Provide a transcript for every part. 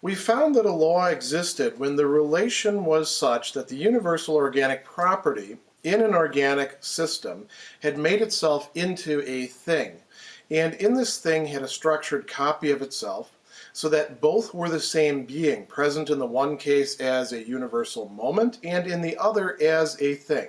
We found that a law existed when the relation was such that the universal organic property in an organic system had made itself into a thing, and in this thing had a structured copy of itself, so that both were the same being, present in the one case as a universal moment and in the other as a thing.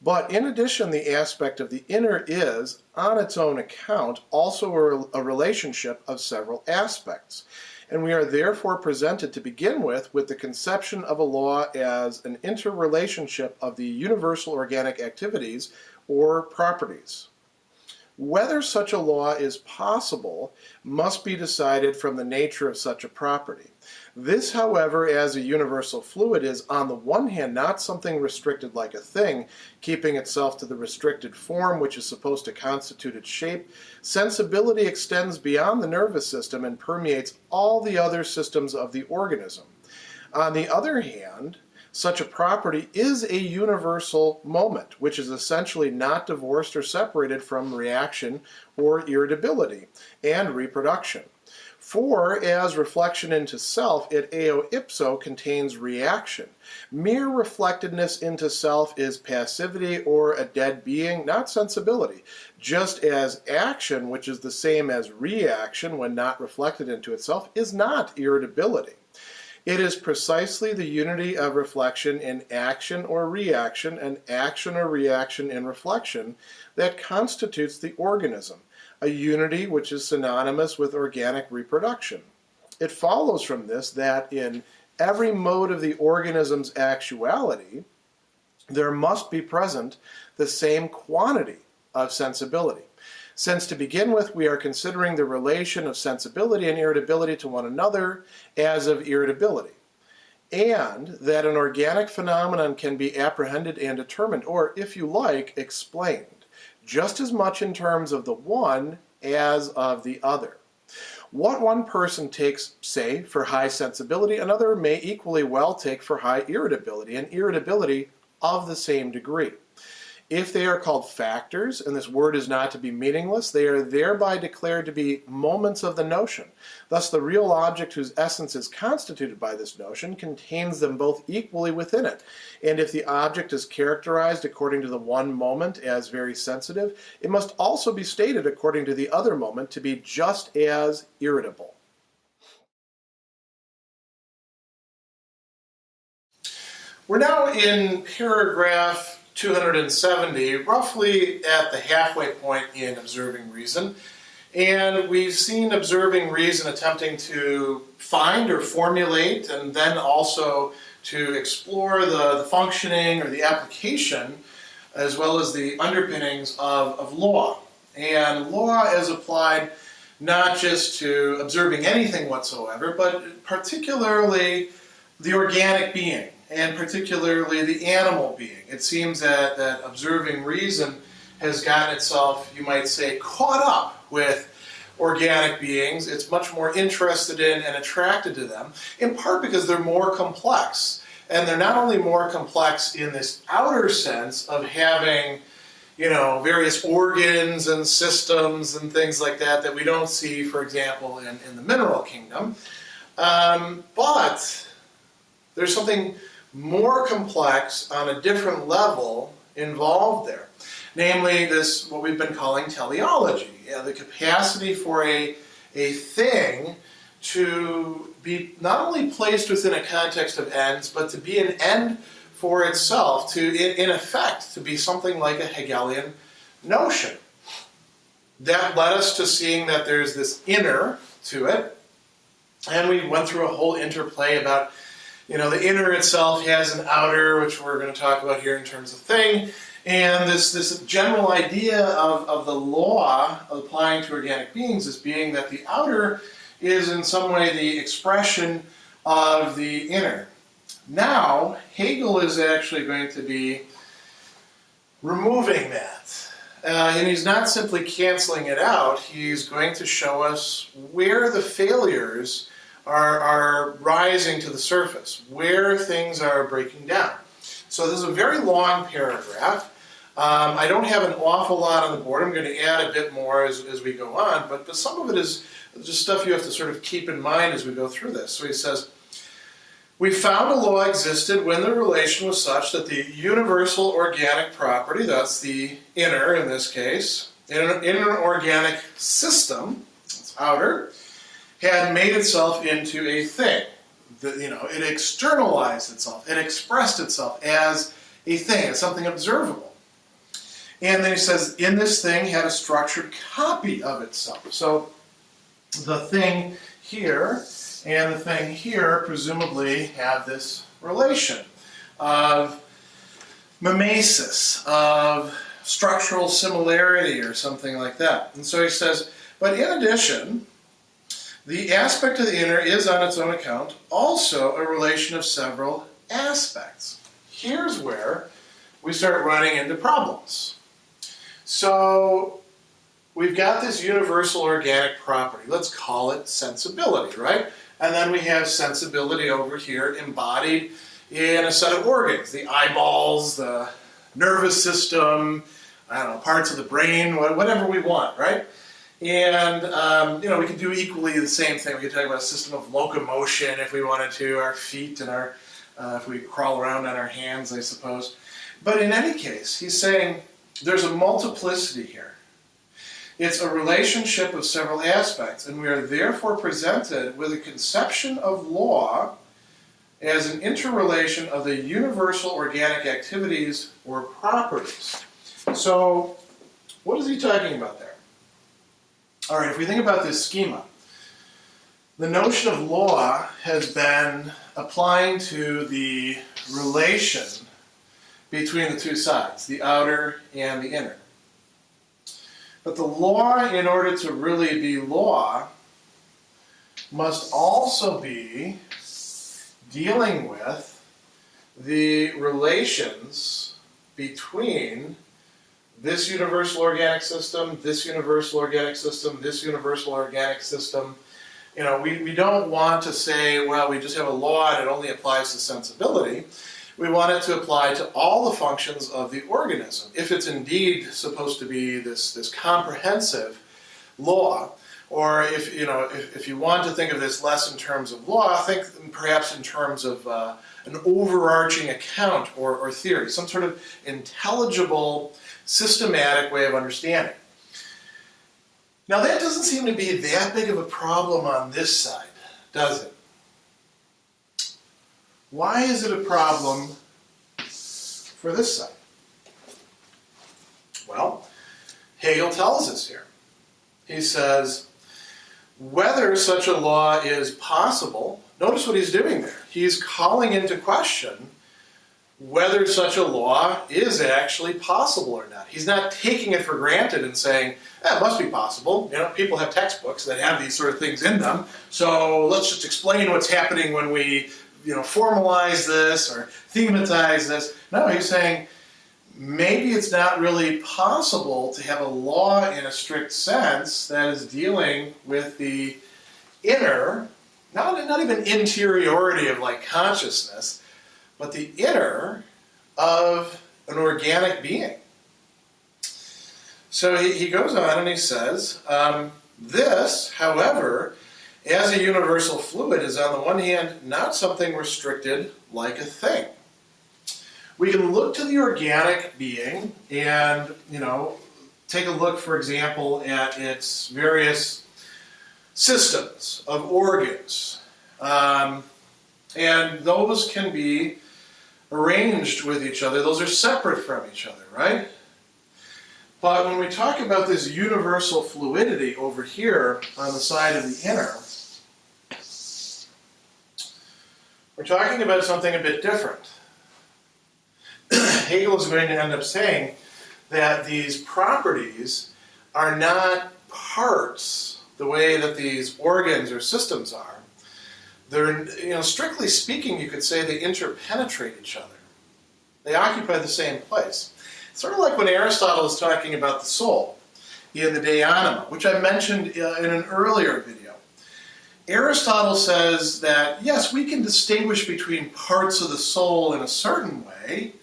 But in addition, the aspect of the inner is, on its own account, also a relationship of several aspects. And we are therefore presented to begin with the conception of a law as an interrelationship of the universal organic activities or properties. Whether such a law is possible must be decided from the nature of such a property. This, however, as a universal fluid is on the one hand not something restricted like a thing, keeping itself to the restricted form which is supposed to constitute its shape. Sensibility extends beyond the nervous system and permeates all the other systems of the organism. On the other hand, such a property is a universal moment, which is essentially not divorced or separated from reaction or irritability and reproduction. For, as reflection into self, it eo ipso contains reaction. Mere reflectedness into self is passivity or a dead being, not sensibility, just as action, which is the same as reaction when not reflected into itself, is not irritability. It is precisely the unity of reflection in action or reaction and action or reaction in reflection that constitutes the organism, a unity which is synonymous with organic reproduction. It follows from this that in every mode of the organism's actuality, there must be present the same quantity of sensibility. Since to begin with, we are considering the relation of sensibility and irritability to one another as of irritability, and that an organic phenomenon can be apprehended and determined, or, if you like, explained, just as much in terms of the one as of the other. What one person takes, say, for high sensibility, another may equally well take for high irritability, and irritability of the same degree. If they are called factors, and this word is not to be meaningless, they are thereby declared to be moments of the notion. Thus, the real object whose essence is constituted by this notion contains them both equally within it. And if the object is characterized according to the one moment as very sensitive, it must also be stated according to the other moment to be just as irritable. We're now in paragraph 270, roughly at the halfway point in observing reason. And we've seen observing reason attempting to find or formulate and then also to explore the functioning or the application as well as the underpinnings of law. And law is applied not just to observing anything whatsoever, but particularly the organic being, and particularly the animal being. It seems that observing reason has gotten itself, you might say, caught up with organic beings. It's much more interested in and attracted to them, in part because they're more complex. And they're not only more complex in this outer sense of having, various organs and systems and things like that we don't see, for example, in the mineral kingdom, but there's something more complex on a different level involved there. Namely, this, what we've been calling teleology, the capacity for a thing to be not only placed within a context of ends, but to be an end for itself, to, in effect, to be something like a Hegelian notion. That led us to seeing that there's this inner to it, and we went through a whole interplay about the inner itself has an outer, which we're going to talk about here in terms of thing, and this general idea of the law applying to organic beings as being that the outer is in some way the expression of the inner. Now, Hegel is actually going to be removing that. And he's not simply canceling it out, he's going to show us where the failures are rising to the surface, where things are breaking down. So this is a very long paragraph. I don't have an awful lot on the board. I'm going to add a bit more as we go on, but some of it is just stuff you have to sort of keep in mind as we go through this. So he says, we found a law existed when the relation was such that the universal organic property, that's the inner in this case, in an organic system, that's outer, had made itself into a thing. It externalized itself, it expressed itself as a thing, as something observable. And then he says, in this thing had a structured copy of itself. So the thing here and the thing here presumably have this relation of mimesis, of structural similarity or something like that. And so he says, but in addition, the aspect of the inner is on its own account also a relation of several aspects. Here's where we start running into problems. So we've got this universal organic property. Let's call it sensibility, right? And then we have sensibility over here embodied in a set of organs. The eyeballs, the nervous system, I don't know, parts of the brain, whatever we want, right? And, we could do equally the same thing. We could talk about a system of locomotion if we wanted to, our feet and if we crawl around on our hands, I suppose. But in any case, he's saying there's a multiplicity here. It's a relationship of several aspects, and we are therefore presented with a conception of law as an interrelation of the universal organic activities or properties. So, what is he talking about there? All right, if we think about this schema, the notion of law has been applying to the relation between the two sides, the outer and the inner. But the law, in order to really be law, must also be dealing with the relations between this universal organic system, this universal organic system, this universal organic system. We don't want to say, well, we just have a law and it only applies to sensibility. We want it to apply to all the functions of the organism, if it's indeed supposed to be this comprehensive law. Or if you want to think of this less in terms of law, think perhaps in terms of an overarching account or theory, some sort of intelligible, systematic way of understanding. Now that doesn't seem to be that big of a problem on this side, does it? Why is it a problem for this side? Well, Hegel tells us here. He says, whether such a law is possible, notice what he's doing there. He's calling into question whether such a law is actually possible or not. He's not taking it for granted and saying, it must be possible. People have textbooks that have these sort of things in them, so let's just explain what's happening when we formalize this or thematize this. No, he's saying maybe it's not really possible to have a law in a strict sense that is dealing with the inner, not even interiority of like consciousness, but the inner of an organic being. So he goes on and he says, this, however, as a universal fluid is on the one hand not something restricted like a thing. We can look to the organic being and, take a look, for example, at its various systems of organs. And those can be arranged with each other. Those are separate from each other, right? But when we talk about this universal fluidity over here on the side of the inner, we're talking about something a bit different. Hegel is going to end up saying that these properties are not parts the way that these organs or systems are. They're, strictly speaking, you could say they interpenetrate each other. They occupy the same place. Sort of like when Aristotle is talking about the soul in the De Anima, which I mentioned in an earlier video. Aristotle says that, yes, we can distinguish between parts of the soul in a certain way,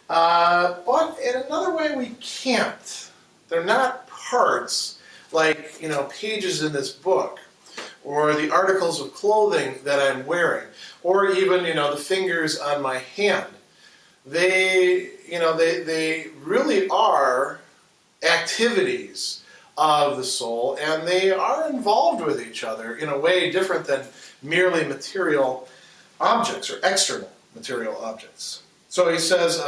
but in another way we can't. They're not parts like, pages in this book. or the articles of clothing that I'm wearing, or even, the fingers on my hand. They really are activities of the soul, and they are involved with each other in a way different than merely material objects or external material objects. So he says,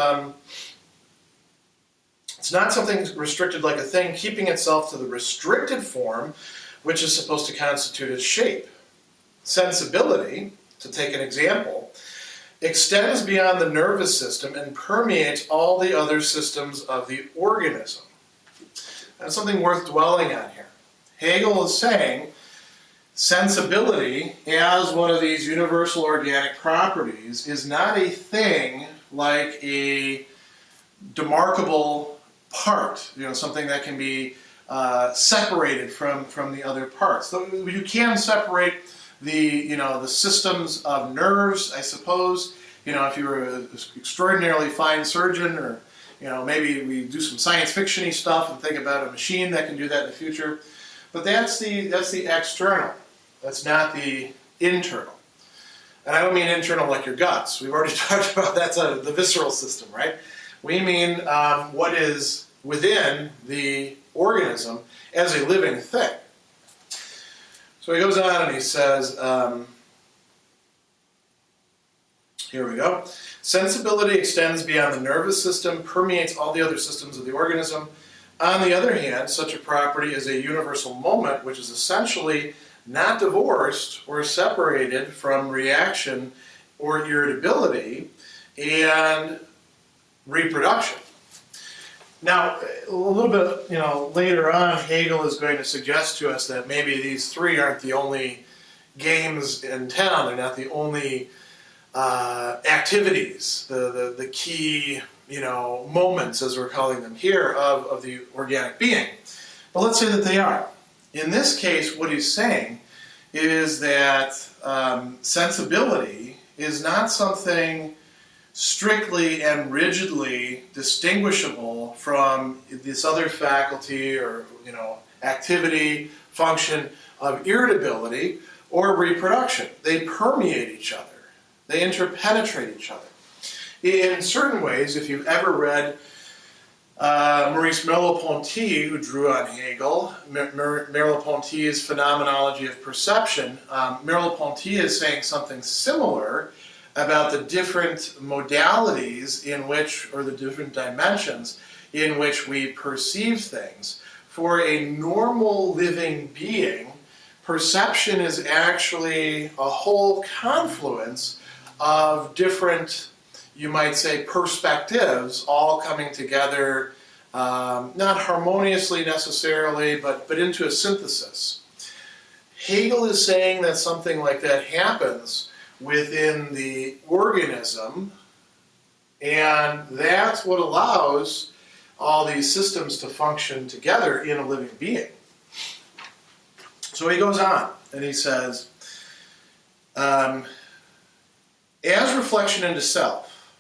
it's not something restricted like a thing, keeping itself to the restricted form, which is supposed to constitute its shape. Sensibility, to take an example, extends beyond the nervous system and permeates all the other systems of the organism. That's something worth dwelling on here. Hegel is saying sensibility, as one of these universal organic properties, is not a thing like a demarkable part, something that can be separated from the other parts. So you can separate the systems of nerves, I suppose. If you were an extraordinarily fine surgeon, or maybe we do some science fiction-y stuff and think about a machine that can do that in the future. But that's the external. That's not the internal. And I don't mean internal like your guts. We've already talked about that's the visceral system, right? We mean what is within the organism as a living thing. So he goes on and he says, here we go. Sensibility extends beyond the nervous system, permeates all the other systems of the organism. On the other hand, such a property is a universal moment, which is essentially not divorced or separated from reaction or irritability and reproduction. Now, a little bit, later on, Hegel is going to suggest to us that maybe these three aren't the only games in town. They're not the only activities, the key, moments, as we're calling them here, of the organic being. But let's say that they are. In this case, what he's saying is that sensibility is not something strictly and rigidly distinguishable from this other faculty or activity, function of irritability or reproduction. They permeate each other. They interpenetrate each other. In certain ways, if you've ever read Maurice Merleau-Ponty, who drew on Hegel, Merleau-Ponty's Phenomenology of Perception, Merleau-Ponty is saying something similar about the different modalities in which, or the different dimensions in which we perceive things. For a normal living being, perception is actually a whole confluence of different, you might say, perspectives all coming together, not harmoniously necessarily, but into a synthesis. Hegel is saying that something like that happens within the organism, and that's what allows all these systems to function together in a living being. So he goes on, and he says, as reflection into self,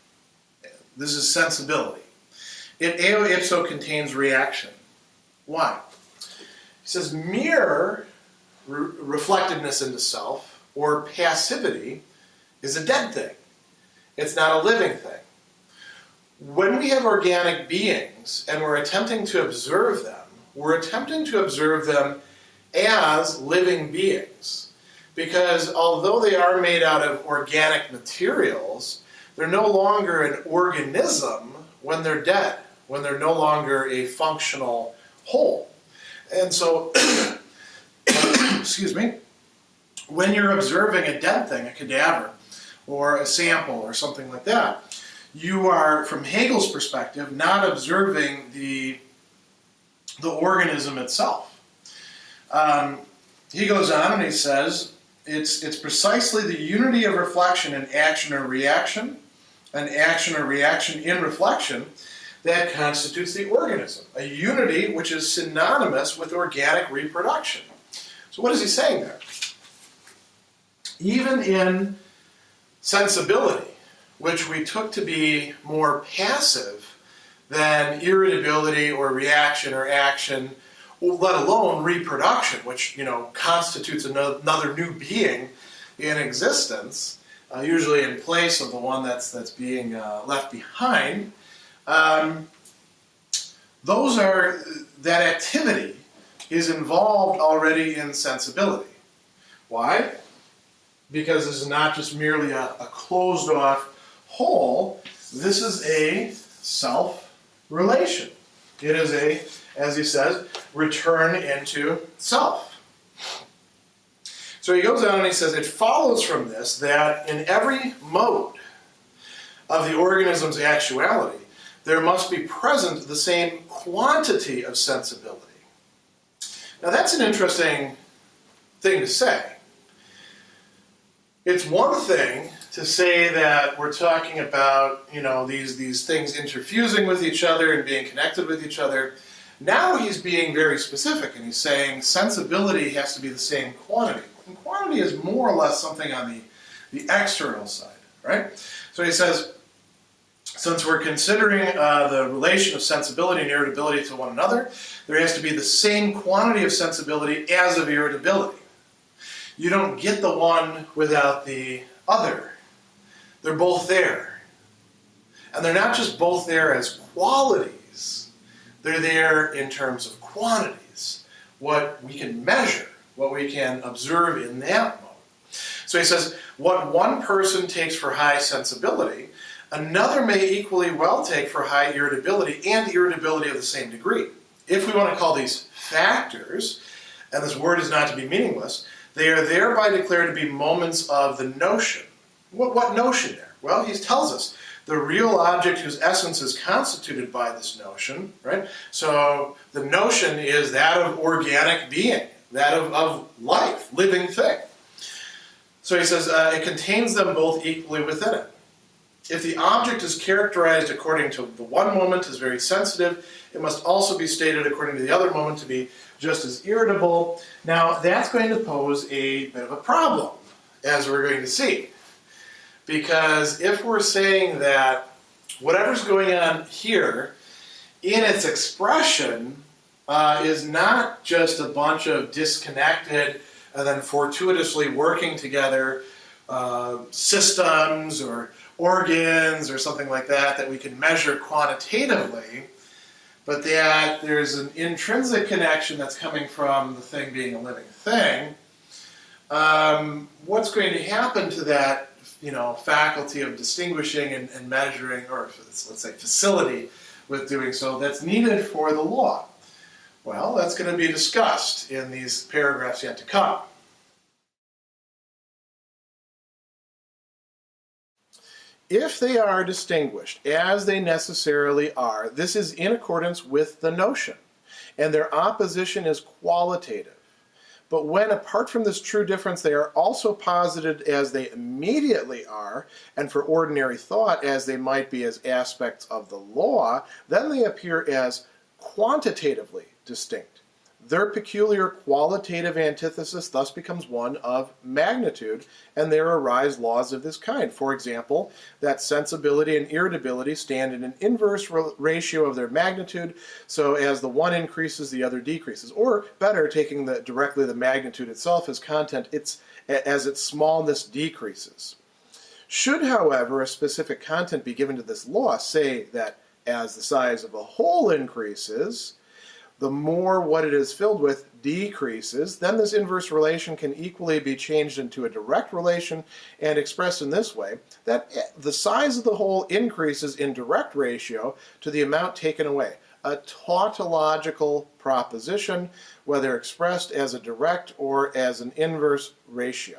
this is sensibility, it eo ipso contains reaction. Why? He says mere reflectiveness into self, or passivity, is a dead thing. It's not a living thing. When we have organic beings and we're attempting to observe them, we're attempting to observe them as living beings. Because although they are made out of organic materials, they're no longer an organism when they're dead, when they're no longer a functional whole. And so, excuse me, when you're observing a dead thing, a cadaver, or a sample, or something like that, you are, from Hegel's perspective, not observing the organism itself. He goes on and he says, it's precisely the unity of reflection in action or reaction, and action or reaction in reflection, that constitutes the organism. A unity which is synonymous with organic reproduction. So what is he saying there? Even in sensibility, which we took to be more passive than irritability or reaction or action let alone reproduction, which, constitutes another new being in existence, usually in place of the one that's being left behind. That activity is involved already in sensibility. Why? Because this is not just merely a closed-off whole. This is a self-relation. It is a, as he says, return into self. So he goes on and he says, it follows from this that in every mode of the organism's actuality, there must be present the same quantity of sensibility. Now that's an interesting thing to say. It's one thing to say that we're talking about, these things interfusing with each other and being connected with each other. Now he's being very specific, and he's saying sensibility has to be the same quantity. And quantity is more or less something on the external side, right? So he says, since we're considering the relation of sensibility and irritability to one another, there has to be the same quantity of sensibility as of irritability. You don't get the one without the other. They're both there. And they're not just both there as qualities. They're there in terms of quantities, what we can measure, what we can observe in that mode. So he says, what one person takes for high sensibility, another may equally well take for high irritability and irritability of the same degree. If we want to call these factors, and this word is not to be meaningless, they are thereby declared to be moments of the notion. What notion there? Well, he tells us the real object whose essence is constituted by this notion, right? So the notion is that of organic being, that of life, living thing. So he says it contains them both equally within it. If the object is characterized according to the one moment as very sensitive, it must also be stated according to the other moment to be just as irritable. Now, that's going to pose a bit of a problem, as we're going to see. Because if we're saying that whatever's going on here in its expression is not just a bunch of disconnected and then fortuitously working together systems or organs or something like that we can measure quantitatively, but that there's an intrinsic connection that's coming from the thing being a living thing, what's going to happen to that, faculty of distinguishing and measuring, or let's say facility with doing so, that's needed for the law? Well, that's going to be discussed in these paragraphs yet to come. If they are distinguished, as they necessarily are, this is in accordance with the notion, and their opposition is qualitative. But when, apart from this true difference, they are also posited as they immediately are, and for ordinary thought as they might be as aspects of the law, then they appear as quantitatively distinct. Their peculiar qualitative antithesis thus becomes one of magnitude, and there arise laws of this kind. For example, that sensibility and irritability stand in an inverse ratio of their magnitude, so as the one increases, the other decreases. Or better, taking directly the magnitude itself as content, as its smallness decreases. Should, however, a specific content be given to this law, say that as the size of a whole increases, the more what it is filled with decreases, then this inverse relation can equally be changed into a direct relation and expressed in this way, that the size of the whole increases in direct ratio to the amount taken away. A tautological proposition, whether expressed as a direct or as an inverse ratio.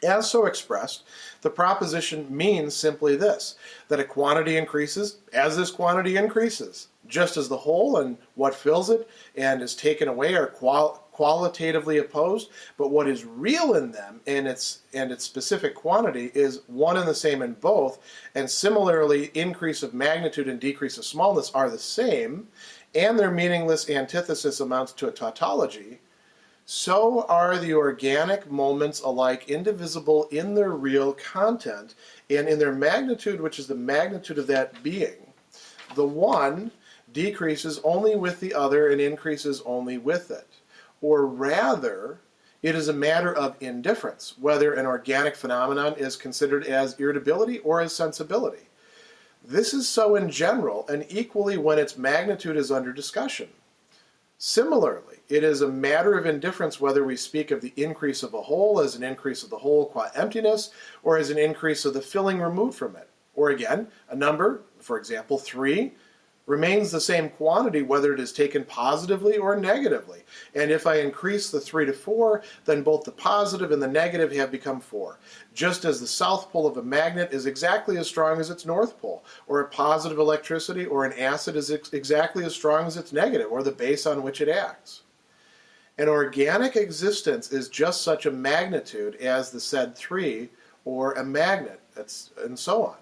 As so expressed, the proposition means simply this, that a quantity increases as this quantity increases, just as the whole and what fills it and is taken away are qualitatively opposed, but what is real in them and its specific quantity is one and the same in both, and similarly increase of magnitude and decrease of smallness are the same, and their meaningless antithesis amounts to a tautology. So are the organic moments alike indivisible in their real content and in their magnitude, which is the magnitude of that being. The one decreases only with the other and increases only with it. Or rather, it is a matter of indifference, whether an organic phenomenon is considered as irritability or as sensibility. This is so in general, and equally when its magnitude is under discussion. Similarly, it is a matter of indifference whether we speak of the increase of a whole as an increase of the whole qua emptiness, or as an increase of the filling removed from it. Or again, a number, for example 3, remains the same quantity whether it is taken positively or negatively. And if I increase the 3 to 4, then both the positive and the negative have become 4. Just as the south pole of a magnet is exactly as strong as its north pole, or a positive electricity or an acid is exactly as strong as its negative, or the base on which it acts. An organic existence is just such a magnitude as the said 3, or a magnet, and so on.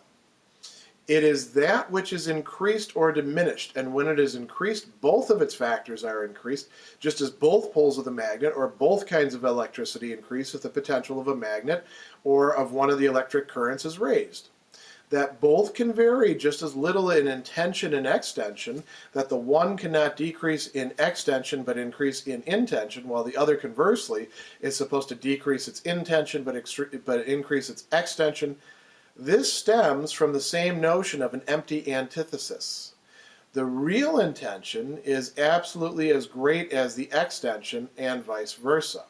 It is that which is increased or diminished, and when it is increased, both of its factors are increased, just as both poles of the magnet or both kinds of electricity increase if the potential of a magnet or of one of the electric currents is raised. That both can vary just as little in intension and extension, that the one cannot decrease in extension but increase in intension, while the other conversely is supposed to decrease its intension but increase its extension. This stems from the same notion of an empty antithesis. The real intension is absolutely as great as the extension, and vice versa.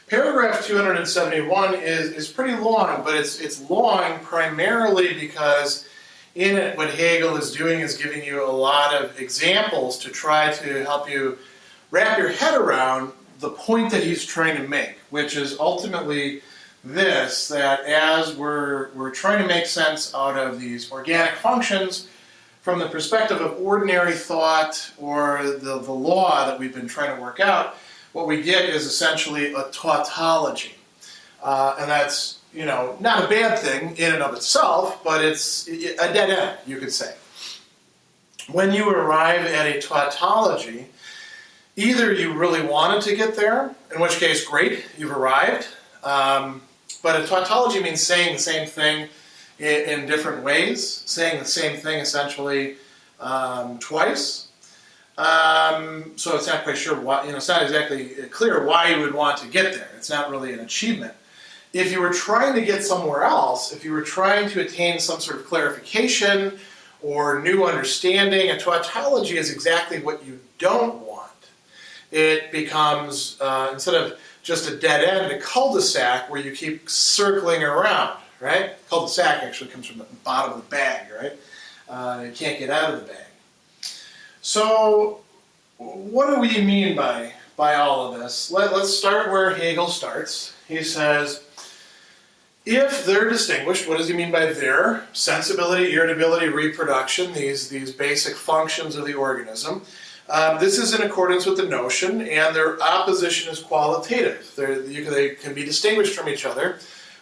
Paragraph 271 is pretty long, but it's long primarily because in it what Hegel is doing is giving you a lot of examples to try to help you wrap your head around the point that he's trying to make, which is ultimately this, that as we're trying to make sense out of these organic functions from the perspective of ordinary thought or the law that we've been trying to work out, what we get is essentially a tautology. And that's, not a bad thing in and of itself, but it's a dead end, you could say. When you arrive at a tautology, either you really wanted to get there, in which case, great, you've arrived. But a tautology means saying the same thing in different ways, saying the same thing essentially twice. So it's not quite sure why, it's not exactly clear why you would want to get there. It's not really an achievement. If you were trying to get somewhere else, if you were trying to attain some sort of clarification or new understanding, a tautology is exactly what you don't want. It becomes, instead of just a dead end, a cul-de-sac where you keep circling around, right? Cul-de-sac actually comes from the bottom of the bag, right? You can't get out of the bag. So, what do we mean by all of this? Let's start where Hegel starts. He says, if they're distinguished, what does he mean by they're? Sensibility, irritability, reproduction, these basic functions of the organism. This is in accordance with the notion, and their opposition is qualitative. They can be distinguished from each other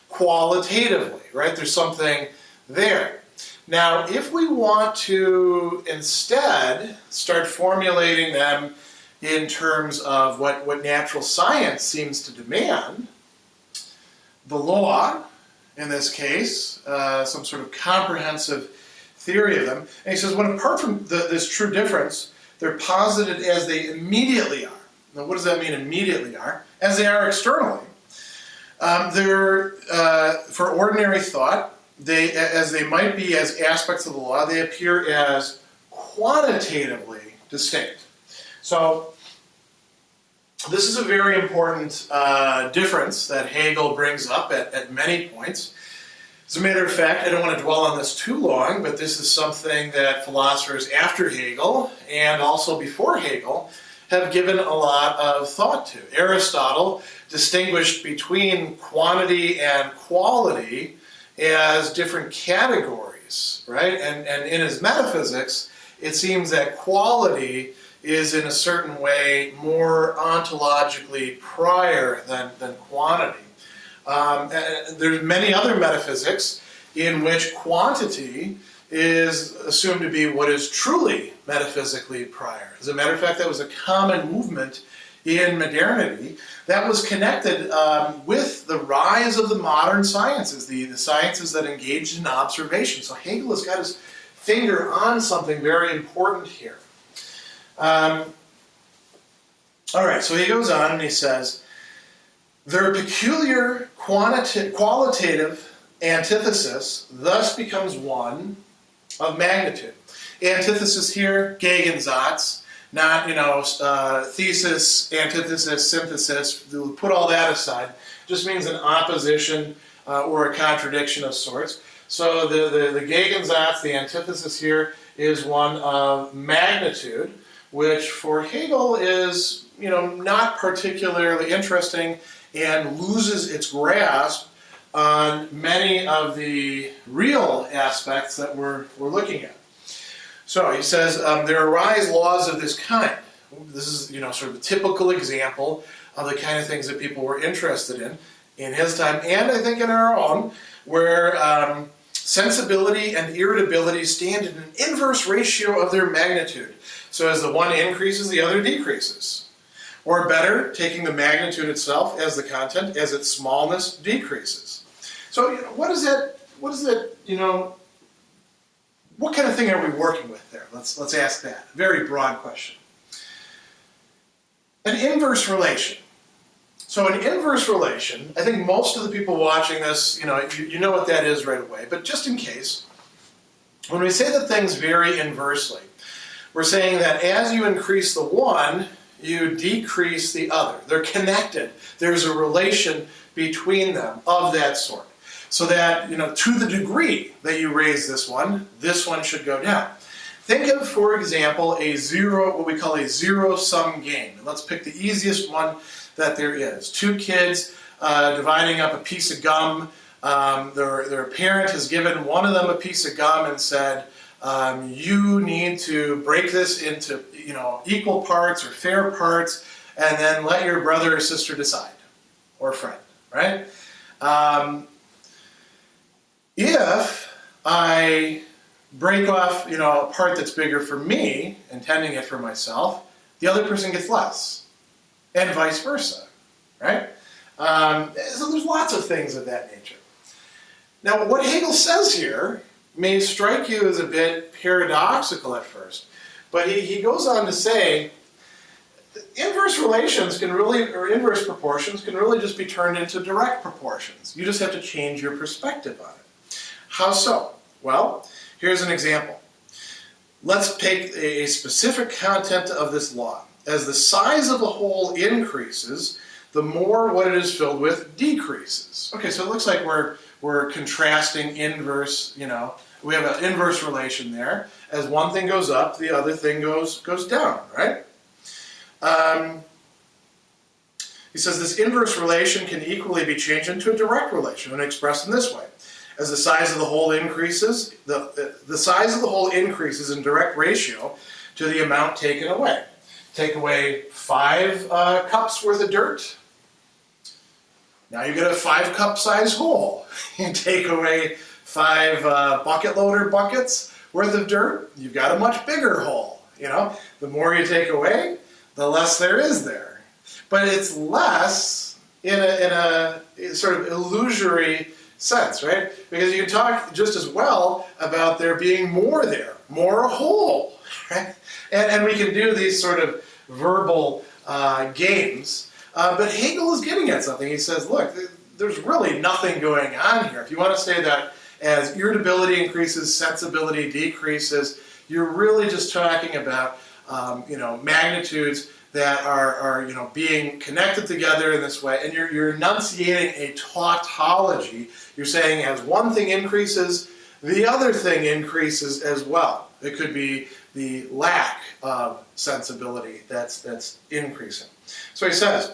qualitatively, right? There's something there. Now, if we want to instead start formulating them in terms of what natural science seems to demand, the law, in this case, some sort of comprehensive theory of them, and he says, when apart from this true difference, they're posited as they immediately are. Now, what does that mean, immediately are? As they are externally. For ordinary thought, as they might be as aspects of the law, they appear as quantitatively distinct. So, this is a very important difference that Hegel brings up at many points. As a matter of fact, I don't want to dwell on this too long, but this is something that philosophers after Hegel and also before Hegel have given a lot of thought to. Aristotle distinguished between quantity and quality as different categories, right? And in his metaphysics, it seems that quality is in a certain way more ontologically prior than quantity. There's many other metaphysics in which quantity is assumed to be what is truly metaphysically prior. As a matter of fact, that was a common movement in modernity that was connected with the rise of the modern sciences, the sciences that engaged in observation. So Hegel has got his finger on something very important here. All right, so he goes on and he says, their peculiar qualitative antithesis thus becomes one of magnitude. Antithesis here, Gegensatz, not, thesis, antithesis, synthesis. We'll put all that aside. Just means an opposition or a contradiction of sorts. So the Gegensatz, the antithesis here, is one of magnitude, which for Hegel is, not particularly interesting and loses its grasp on many of the real aspects that we're looking at. So he says there arise laws of this kind. This is, sort of a typical example of the kind of things that people were interested in his time, and I think in our own, where sensibility and irritability stand in an inverse ratio of their magnitude. So as the one increases, the other decreases. Or better, taking the magnitude itself as the content, as its smallness decreases. So what is that, what kind of thing are we working with there? Let's ask that. Very broad question. An inverse relation. So an inverse relation, I think most of the people watching this, you know what that is right away, but just in case, when we say that things vary inversely, we're saying that as you increase the one, you decrease the other. They're connected. There's a relation between them of that sort. So that, to the degree that you raise this one should go down. Think of, for example, what we call a zero-sum game. Let's pick the easiest one that there is. Two kids dividing up a piece of gum. Their parent has given one of them a piece of gum and said, you need to break this into equal parts or fair parts, and then let your brother or sister decide, or friend, right? If I break off, a part that's bigger for me, intending it for myself, the other person gets less, and vice versa, right? So there's lots of things of that nature. Now, what Hegel says here may strike you as a bit paradoxical at first, but he goes on to say inverse relations inverse proportions can really just be turned into direct proportions. You just have to change your perspective on it. How so? Well, here's an example. Let's take a specific content of this law. As the size of the whole increases, the more what it is filled with decreases. Okay, so it looks like we're contrasting inverse, we have an inverse relation there. As one thing goes up, the other thing goes down, right? He says this inverse relation can equally be changed into a direct relation and expressed in this way. As the size of the whole increases, the size of the whole increases in direct ratio to the amount taken away. Take away 5 cups worth of dirt. Now you get a 5-cup size hole. You take away 5 bucket loader buckets worth of dirt, you've got a much bigger hole. The more you take away, the less there is there. But it's less in a sort of illusory sense, right? Because you can talk just as well about there being more there, more whole, right? And we can do these sort of verbal games. But Hegel is getting at something. He says, look, there's really nothing going on here. If you want to say that as irritability increases, sensibility decreases, you're really just talking about, magnitudes that are being connected together in this way, and you're enunciating a tautology. You're saying as one thing increases, the other thing increases as well. It could be the lack of sensibility that's increasing. So he says,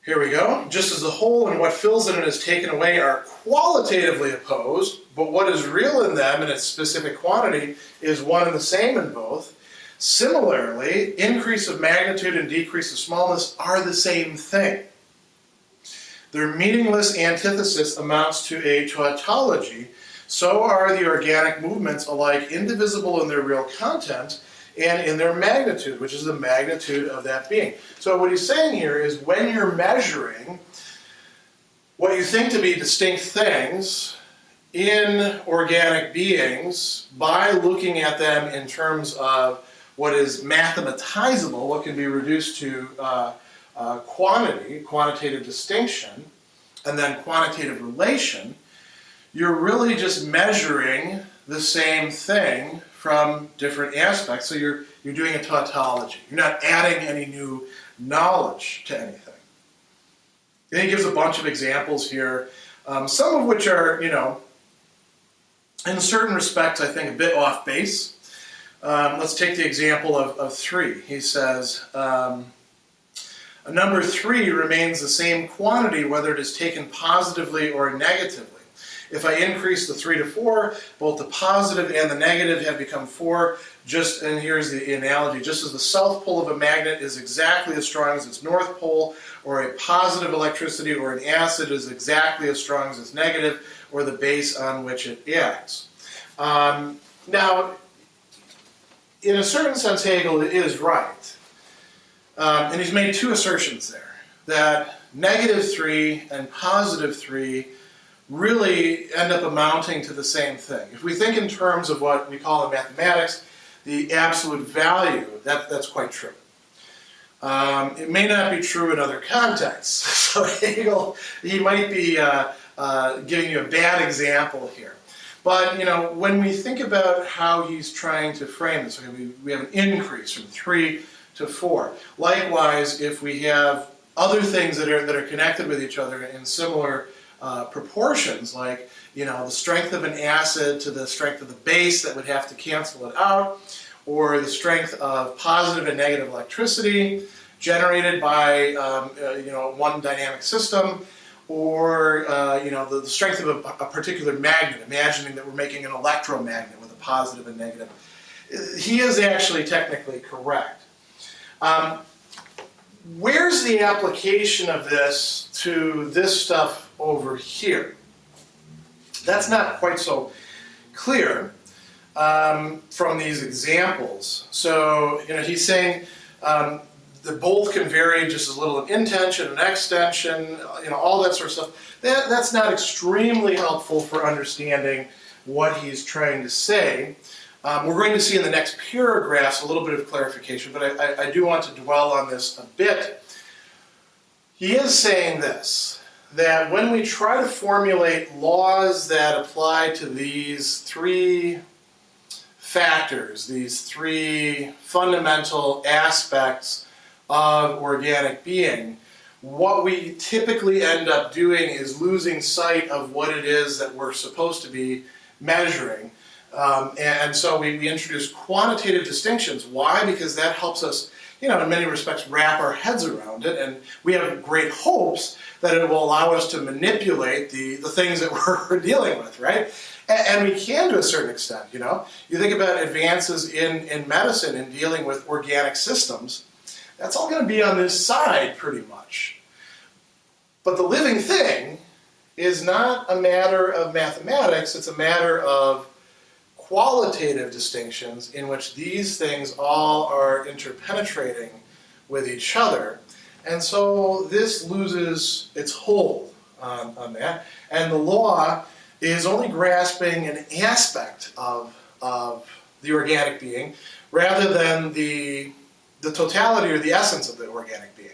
here we go. Just as the whole and what fills in it is taken away are qualitatively opposed, but what is real in them in its specific quantity is one and the same in both. Similarly, increase of magnitude and decrease of smallness are the same thing. Their meaningless antithesis amounts to a tautology. So are the organic movements alike indivisible in their real content and in their magnitude, which is the magnitude of that being. So what he's saying here is when you're measuring what you think to be distinct things in organic beings by looking at them in terms of what is mathematizable, what can be reduced to quantitative distinction, and then quantitative relation, you're really just measuring the same thing from different aspects. So you're doing a tautology. You're not adding any new knowledge to anything. Then he gives a bunch of examples here, some of which are, in certain respects, I think, a bit off base. Let's take the example of 3. He says, a number 3 remains the same quantity whether it is taken positively or negatively. If I increase the 3 to 4, both the positive and the negative have become 4. And here's the analogy, just as the south pole of a magnet is exactly as strong as its north pole, or a positive electricity or an acid is exactly as strong as its negative, or the base on which it acts. Now, in a certain sense, Hegel is right. And he's made 2 assertions there, that negative 3 and positive 3 really end up amounting to the same thing. If we think in terms of what we call in mathematics the absolute value, that's quite true. It may not be true in other contexts. So Hegel, he might be giving you a bad example here. But, when we think about how he's trying to frame this, we have an increase from 3 to 4. Likewise, if we have other things that are connected with each other in similar proportions, like the strength of an acid to the strength of the base that would have to cancel it out, or the strength of positive and negative electricity generated by one dynamic system, or the strength of a particular magnet, imagining that we're making an electromagnet with a positive and negative. He is actually technically correct. Where's the application of this to this stuff over here? That's not quite so clear from these examples. So, he's saying that both can vary just as little in intension and extension, all that sort of stuff. That's not extremely helpful for understanding what he's trying to say. We're going to see in the next paragraphs a little bit of clarification, but I do want to dwell on this a bit. He is saying this, that when we try to formulate laws that apply to these 3 factors, these 3 fundamental aspects of organic being, what we typically end up doing is losing sight of what it is that we're supposed to be measuring. And so we introduce quantitative distinctions. Why? Because that helps us, in many respects, wrap our heads around it, and we have great hopes that it will allow us to manipulate the things that we're dealing with, right? And we can to a certain extent, You think about advances in medicine in dealing with organic systems, that's all going to be on this side, pretty much. But the living thing is not a matter of mathematics, it's a matter of qualitative distinctions in which these things all are interpenetrating with each other. And so this loses its hold on that. And the law is only grasping an aspect of the organic being rather than the totality or the essence of the organic being.